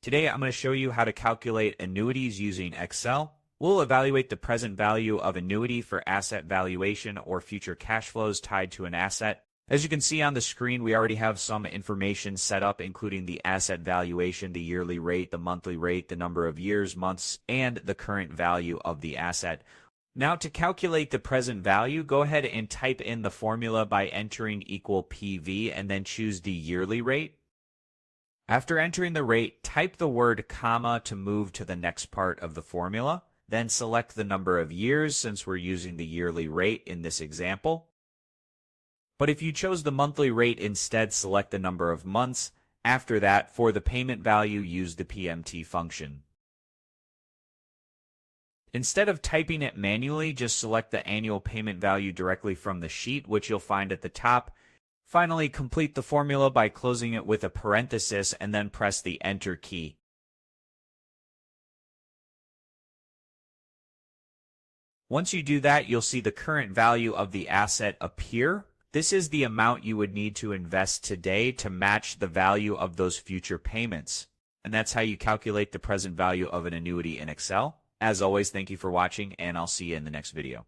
Today I'm going to show you how to calculate annuities using Excel. We'll evaluate the present value of annuity for asset valuation or future cash flows tied to an asset. As you can see on the screen, we already have some information set up, including the asset valuation, the yearly rate, the monthly rate, the number of years, months, and the current value of the asset. Now to calculate the present value, go ahead and type in the formula by entering equal PV and then choose the yearly rate. After entering the rate, type the word comma to move to the next part of the formula. Then select the number of years since we're using the yearly rate in this example. But if you chose the monthly rate instead, select the number of months. After that, for the payment value, use the PMT function. Instead of typing it manually, just select the annual payment value directly from the sheet, which you'll find at the top. Finally, complete the formula by closing it with a parenthesis and then press the Enter key. Once you do that, you'll see the current value of the asset appear. This is the amount you would need to invest today to match the value of those future payments. And that's how you calculate the present value of an annuity in Excel. As always, thank you for watching, and I'll see you in the next video.